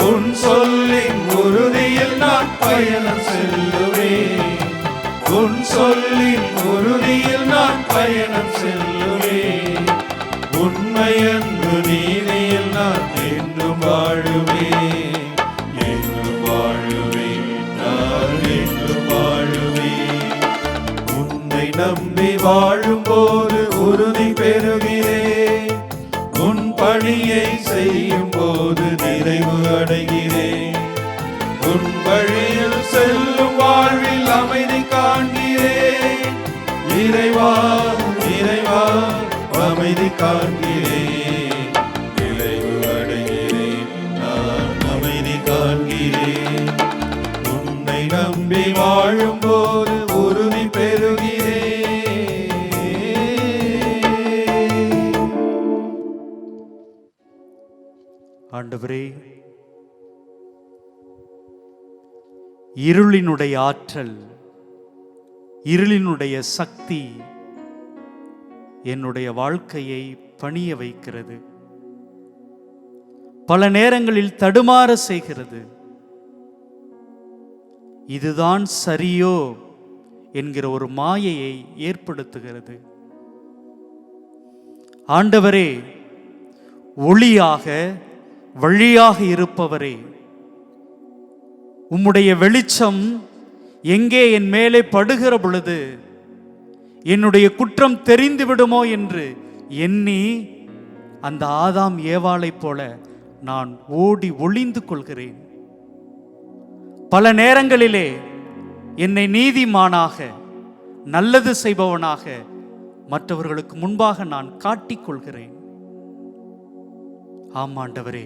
உன் சொல்லின் உறுதியில் நான் பயணம் செல்லுவேன், உன் சொல்லின் உறுதியில் நான் பயணம் செல்லுவேன். உண்மை அன்பு நீதியில் நான் என்றும் வாழுவேன், என்றும் வாழுவேன், நான் என்றும் வாழுவேன். உன்னை நம்பி வாழும்போது உறுதி பெறுகிறேன், உன் பணியை செய்யும் போது நிறைவு அடைகிறேன். உன் வழியில் செல்லும் வாழ்வில் அமைதி காண்கிறேன். இறைவா இறைவா அமைதி காண்கிறேன், நிறைவு அடைகிறேன், நான் அமைதி காண்கிறேன். உன்னை நம்பி வாழும்போது உறுதி பெறுகிறேன். ஆண்டவரே, இருளினுடைய ஆற்றல், இருளினுடைய சக்தி என்னுடைய வாழ்க்கையை பணிய வைக்கிறது, பல நேரங்களில் தடுமாற செய்கிறது. இதுதான் சரியோ என்கிற ஒரு மாயையை ஏற்படுத்துகிறது. ஆண்டவரே, ஒளியாக வழியாக இருப்பவரே, உம்முடைய வெளிச்சம் எங்கே என் மேலே படுகிற பொழுது என்னுடைய குற்றம் தெரிந்து விடுமோ என்று எண்ணி அந்த ஆதாம் ஏவாளைப் போல நான் ஓடி ஒளிந்து கொள்கிறேன். பல நேரங்களிலே என்னை நீதிமானாக, நல்லது செய்பவனாக மற்றவர்களுக்கு முன்பாக நான் காட்டிக்கொள்கிறேன். ஆமாண்டவரே,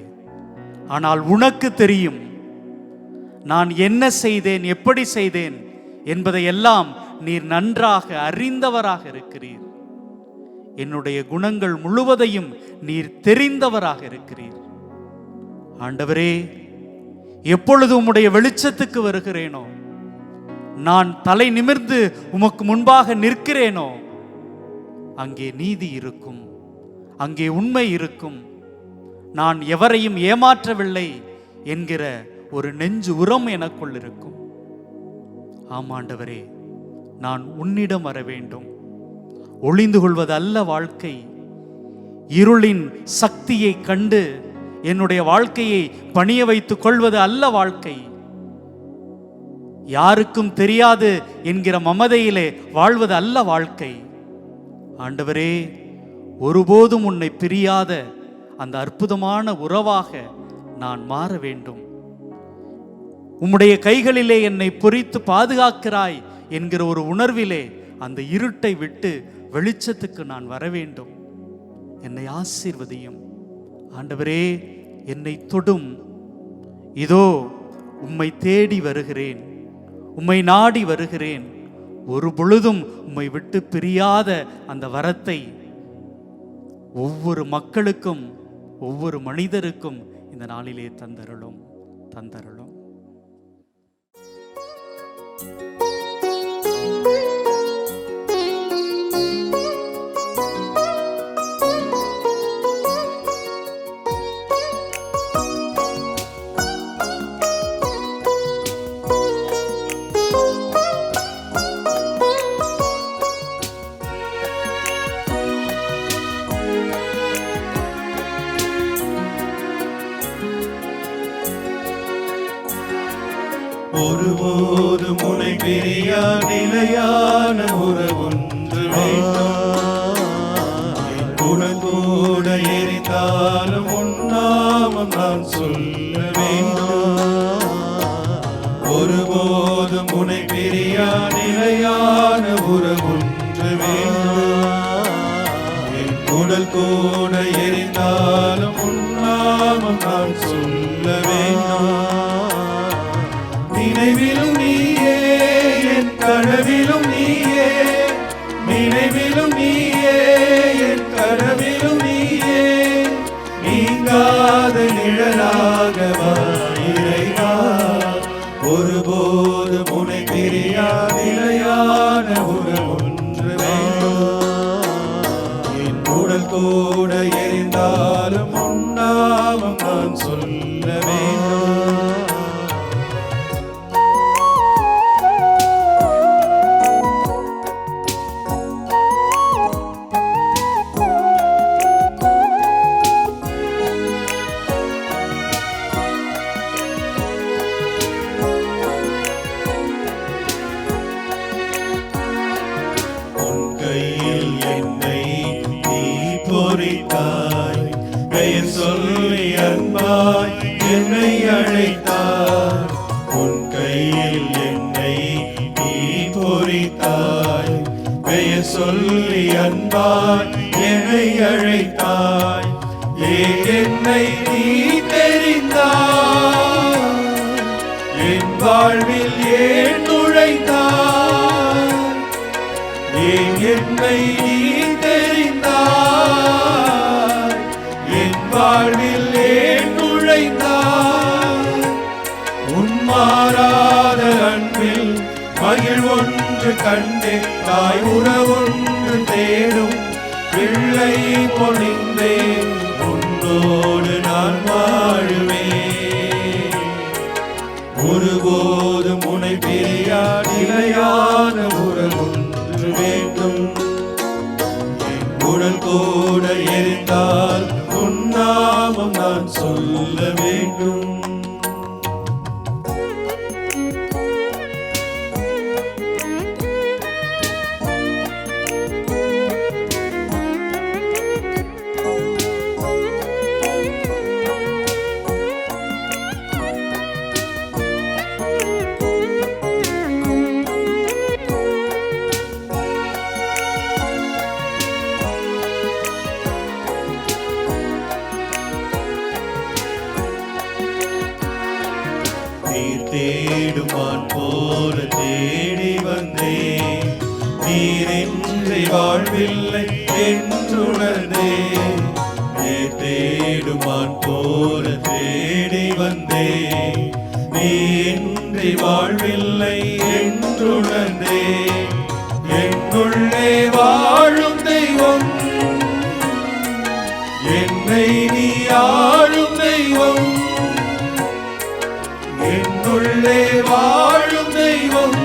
ஆனால் உனக்கு தெரியும் நான் என்ன செய்தேன், எப்படி செய்தேன் என்பதை எல்லாம் நீர் நன்றாக அறிந்தவராக இருக்கிறீர். என்னுடைய குணங்கள் முழுவதையும் நீர் தெரிந்தவராக இருக்கிறீர். ஆண்டவரே, எப்பொழுது உம்முடைய வெளிச்சத்துக்கு வருகிறேனோ, நான் தலை நிமிர்ந்து உமக்கு முன்பாக நிற்கிறேனோ, அங்கே நீதி இருக்கும், அங்கே உண்மை இருக்கும். நான் எவரையும் ஏமாற்றவில்லை என்கிற ஒரு நெஞ்சு உரம் எனக்குள் இருக்கும். ஆமாண்டவரே, நான் உன்னிடம் வர வேண்டும். ஒளிந்து கொள்வது அல்ல வாழ்க்கை. இருளின் சக்தியை கண்டு என்னுடைய வாழ்க்கையை பணிய வைத்துக் கொள்வது அல்ல வாழ்க்கை. யாருக்கும் தெரியாது என்கிற மமதையிலே வாழ்வது அல்ல வாழ்க்கை. ஆண்டவரே, ஒருபோதும் உன்னை பிரியாத அந்த அற்புதமான உறவாக நான் மாற வேண்டும். உம்முடைய கைகளிலே என்னை பொறித்து பாதுகாக்கிறாய் என்கிற ஒரு உணர்விலே அந்த இருட்டை விட்டு வெளிச்சத்துக்கு நான் வர வேண்டும். என்னை ஆசீர்வதியும் ஆண்டவரே, என்னை தொடும். இதோ உம்மை தேடி வருகிறேன், உம்மை நாடி வருகிறேன். ஒரு பொழுதும் உம்மை விட்டு பிரியாத அந்த வரத்தை ஒவ்வொரு மக்களுக்கும், ஒவ்வொரு மனிதருக்கும் இந்த நாளிலே தந்தருளும். ஒருபோதும் உன்னை பிரியா நிலையான உறவொன்று வேண்டும். கூட எரிந்தாலும் உன்னாமம் நான் சொல்ல வேண்டும். ஒருபோதும் உன்னை பிரியா நிலையான உறவொன்று வேண்டும். என் உடல் கூட எரிந்தாலும் உன்னாமம் நான் சொல்ல வேண்டும். நினைவிலும் நீயே, என் கனவிலும் நீயே, நினைவிலும் நீயே, என் கனவிலும் நீயே, நீங்காத நிழலாக வா இறைவா. ஒருபோதும் உன்னை பிரியா நிலையான உறவொன்று வேண்டும். என் உடல் கூட எரிந்தாலும் உன்னாமம் நான் சொல்ல வேண்டும். பொறித்தாய், பெயர் சொல்லி அன்பாய் என்னை அழைத்தாய். உன் கையில் என்னை நீ பொறித்தாய், பெயர் சொல்லி அன்பாய் என்னை அழைத்தாய். ஏன் என்னை நீ தெரிந்தாய், என் வாழ்வில் ஏன் நுழைந்தாய். ஏன் என்னை நீ வாழ்வில் ஏன் நுழைந்தாய். உன்மாறாத அன்பில் மகிழ் ஒன்று கண்டே, தாய் உறவொன்று தேடும் பிள்ளை பொழிந்தேன். உன்னோடு நான் வாழுவேன். ஒருபோதும் உன்னை பிரியா நிலையான உறவொன்று வேண்டும். என் உடல் கூட எரிந்தால் உன்னாமம் நான் சொல்ல வேண்டும். நீரின்றி வாழ்வில்லை என்றுணர்ந்தே தேடுமான் போல தேடி வந்தே நீரின்றி வாழ்வில்லை என்றுணர்ந்தே என்னுள்ளே வாழும் தெய்வம் என்னை நீ ஆளும் தெய்வம் என்னுள்ளே வாழும் தெய்வம்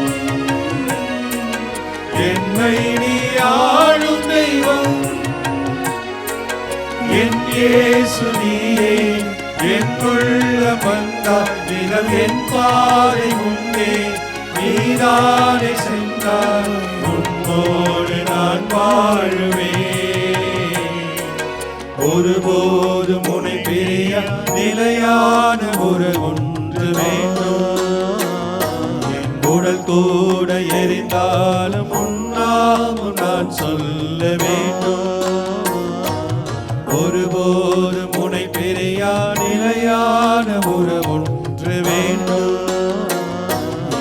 என்னை நீ ஆளும் தெய்வம் என் இயேசு நீயே என்னுள்ள வந்தாய் தினம் என் பாதை முன்னே நீதானே சென்றாய் உன்னோடு நான் வாழுவேன் ஒருபோதும் உன்னை பிரிய நிலையான ஒன்று வேண்டும் என் உடல் கூட எரிந்தாலும் உன்னாமும் நான் சொல்ல வேண்டும் ஒருபோதும் உன்னை பிரியா நிலையான ஒன்று வேண்டும்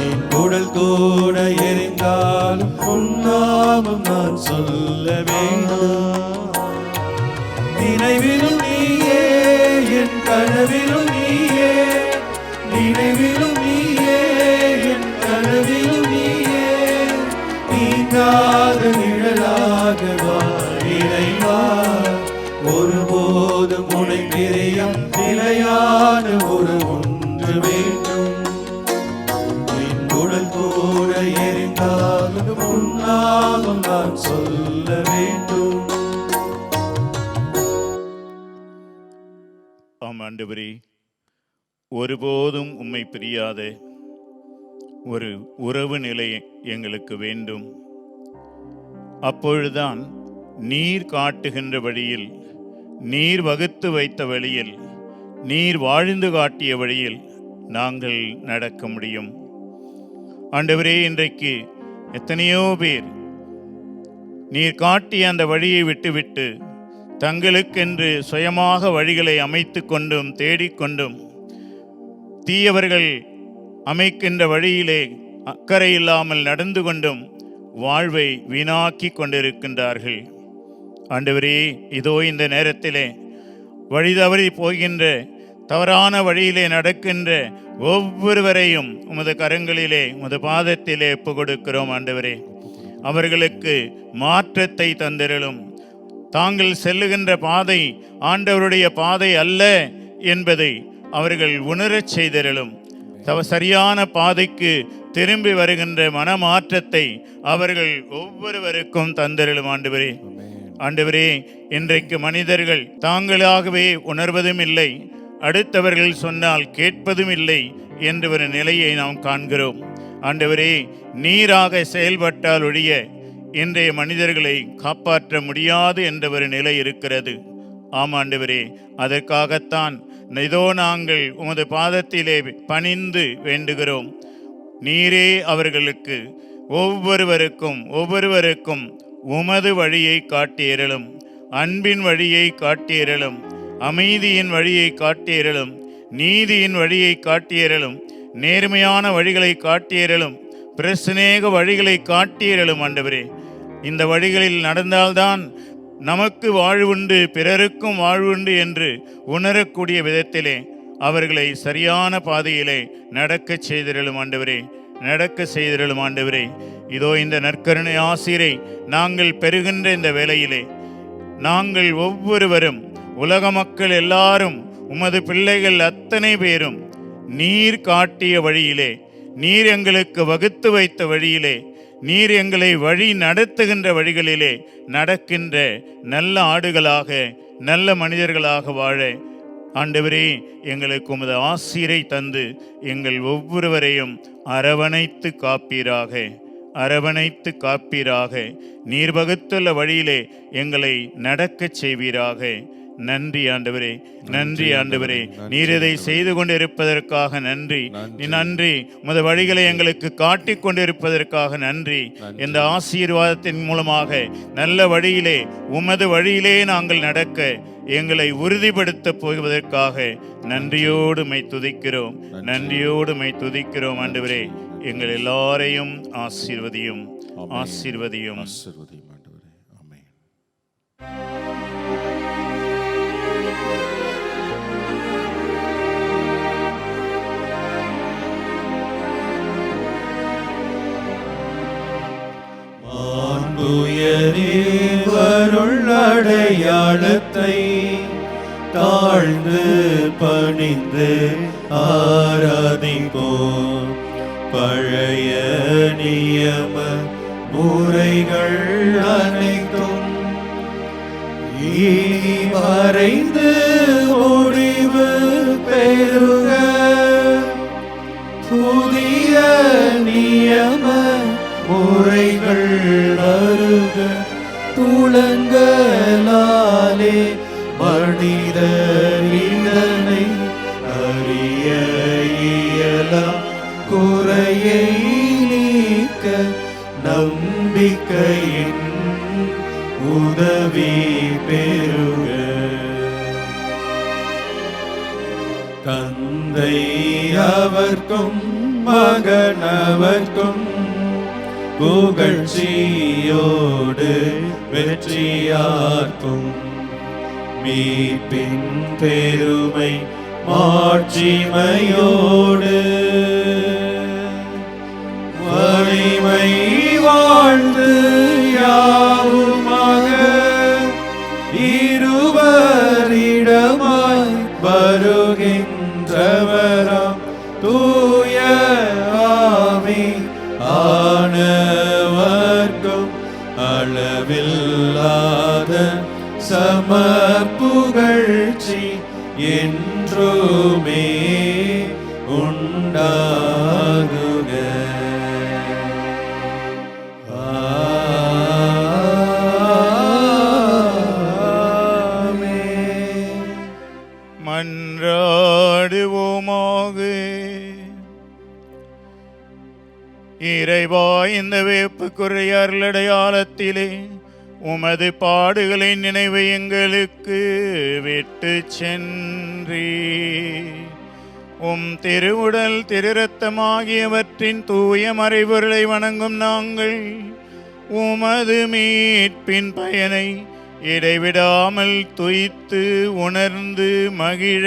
என் உடல் கூட எரிந்தாலும் உன்னாமும் நான் சொல்ல வேண்டும் நினைவிலும் நீயே என் கனவிலும் நீயே நினைவிலும் நீயே என் கனவிலும் நீயே நீங்காத நிழலாக வா இறைவா ஒருபோதும் உன்னை பிரியா நிலையான ஒன்று வேண்டும் என் உடல் கூட எரிந்தாலும் உன்னாலும் நான் சொல்ல வேண்டும். ஆண்டவரே, ஒருபோதும் உம்மை பிரியாத ஒரு உறவு நிலை எங்களுக்கு வேண்டும். அப்பொழுதுதான் நீர் காட்டுகின்ற வழியில், நீர் வகுத்து வைத்த வழியில், நீர் வாழ்ந்து காட்டிய வழியில் நாங்கள் நடக்க முடியும். ஆண்டவரே, இன்றைக்கு எத்தனையோ பேர் நீர் காட்டிய அந்த வழியை விட்டுவிட்டு தங்களுக்கென்று சுயமாக வழிகளை அமைத்து கொண்டும் தேடிக்கொண்டும் தீயவர்கள் அமைக்கின்ற வழியிலே அக்கறை இல்லாமல் நடந்து கொண்டும் வாழ்வை வீணாக்கி கொண்டிருக்கின்றார்கள். ஆண்டவரே, இதோ இந்த நேரத்திலே வழி தவறி போகின்ற தவறான வழியிலே நடக்கின்ற ஒவ்வொருவரையும் உமது கரங்களிலே உமது பாதத்திலே ஒப்புக் கொடுக்கிறோம். ஆண்டவரே, அவர்களுக்கு மாற்றத்தை தந்திரலும், தாங்கள் செல்லுகின்ற பாதை ஆண்டவருடைய பாதை அல்ல என்பதை அவர்கள் உணரச் செய்திரலும், சரியான பாதைக்கு திரும்பி வருகின்ற மனமாற்றத்தை அவர்கள் ஒவ்வொருவருக்கும் தந்திரலும். ஆண்டவரே, ஆண்டவரே, இன்றைக்கு மனிதர்கள் தாங்களாகவே உணர்வதும் இல்லை, அடுத்தவர்கள் சொன்னால் கேட்பதும் இல்லை என்ற ஒரு நிலையை நாம் காண்கிறோம். ஆண்டவரே, நீராக செயல்பட்டால் ஒழிய இன்றைய மனிதர்களை காப்பாற்ற முடியாது என்ற ஒரு நிலை இருக்கிறது. ஆமாண்டவரே, அதற்காகத்தான் இதோ நாங்கள் உமது பாதத்திலே பணிந்து வேண்டுகிறோம். நீரே அவர்களுக்கு ஒவ்வொருவருக்கும் உமது வழியை காட்டியறலும், அன்பின் வழியை காட்டியறலும், அமைதியின் வழியை காட்டியறலும், நீதியின் வழியை காட்டியறலும், நேர்மையான வழிகளை காட்டியறலும், பிரசனேக வழிகளை காட்டியறலும். ஆண்டவரே, இந்த வழிகளில் நடந்தால்தான் நமக்கு வாழ்வுண்டு, பிறருக்கும் வாழ்வுண்டு என்று உணரக்கூடிய விதத்திலே அவர்களை சரியான பாதையிலே நடக்க செய்திரலும். ஆண்டவரே, நடக்க செய்திரலும். ஆண்டவரே, இதோ இந்த நற்கருணை ஆசிரை நாங்கள் பெறுகின்ற இந்த வேளையிலே நாங்கள் ஒவ்வொருவரும், உலக மக்கள் எல்லாரும், உமது பிள்ளைகள் அத்தனை பேரும் நீர் காட்டிய வழியிலே, நீர் எங்களுக்கு வகுத்து வைத்த வழியிலே, நீர் எங்களை வழி நடத்துகின்ற வழிகளிலே நடக்கின்ற நல்ல ஆடுகளாக, நல்ல மனிதர்களாக வாழ ஆண்டவரே எங்களுக்கு உமது ஆசீரை தந்து எங்கள் ஒவ்வொருவரையும் அரவணைத்து காப்பீராக, அரவணைத்து காப்பீராக. நீர் வகுத்துள்ள வழியிலே எங்களை நடக்கச் செய்வீராக. நன்றி ஆண்டவரே, நன்றி ஆண்டவரே. நீர் இதை செய்து கொண்டிருப்பதற்காக நன்றி. நன்றி, உமது வழிகளை எங்களுக்கு காட்டிக் கொண்டிருப்பதற்காக நன்றி. இந்த ஆசீர்வாதத்தின் மூலமாக நல்ல வழியிலே, உமது வழியிலே நாங்கள் நடக்க எங்களை உறுதிப்படுத்த போவதற்காக நன்றியோடு மை துதிக்கிறோம், நன்றியோடு மை துதிக்கிறோம். ஆண்டவரே, எங்கள் எல்லாரையும் ஆசீர்வதியும். ஆசீர்வதியும். ஆசீர்வதியும் ஆண்டவரே. ஆமென். மாண்புயரேவருள் அடையாளத்தை தாழ்ந்து பணிந்து ஆராதிப்போம். பழைய நியம முறைகள் அனைத்தும் இனி மறைந்து முடிவு பெறுக. புதிய நியம முறைகள் வருக. துலங்கலாலே மனிதர் இதனை அறிய இயலாம். குறையை நீக்க நம்பிக்கையின் உதவி பெறுக. தந்தை அவர்க்கும் மகனவர்க்கும் புகழ்ச்சியோடு வெற்றியார்க்கும் மீட்பின் பெருமை மாட்சிமையோடு வலிமை வாழ்ந்து யாவுமாக இருவரிடமாய் வருகின்றவராம் தூய ஆவி ஆனவர்க்கும் அளவில்லாத சமர்ப்புகழ்ச்சி என்றுமே உண்டாகுக. ஆமென். மன்றாடுவோமாக. இறைவா, இந்த வேப்புக்குரிய அருளடையாளத்திலே உமது பாடுகளின் நினைவை எங்களுக்கு விட்டு சென்றீ. உம் திருவுடல் திருரத்தமாகியவற்றின் தூய மறைபொருளை வணங்கும் நாங்கள் உமது மீட்பின் பயனை இடைவிடாமல் துய்த்து உணர்ந்து மகிழ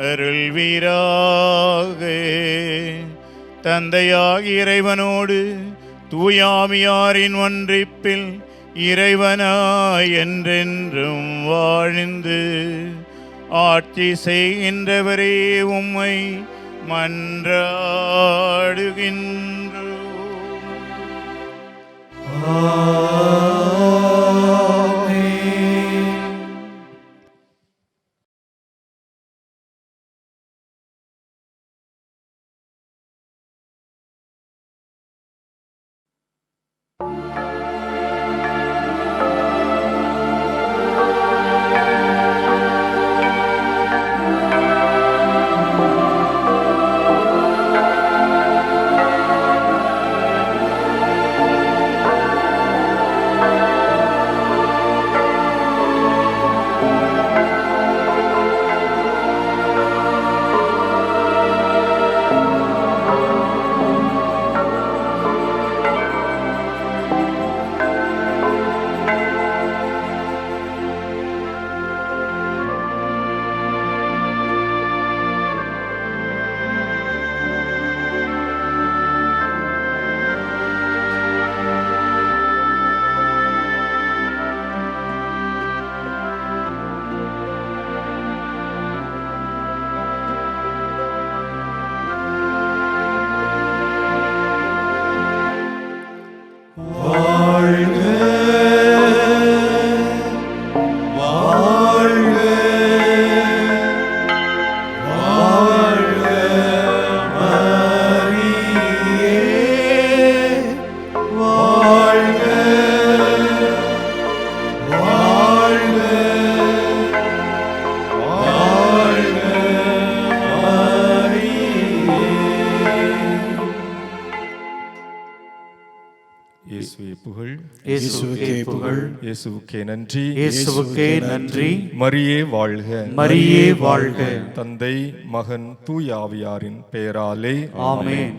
அருள்வீராக. தந்தையாகிய இறைவனோடு தூயாவியாரின் ஒன்றிப்பில் இறைவனாய் என்றென்றும் வாழ்ந்து ஆட்சி செய்கின்றவரே உம்மை மன்றாடுகின்றோம். இயேசுவே புகழ், இயேசுவுக்கே புகழ், இயேசுவுக்கே நன்றி, இயேசுவுக்கே நன்றி. மரியே வாழ்க, மரியே வாழ்க. தந்தை மகன் தூய ஆவியாரின் பெயராலே ஆமென்.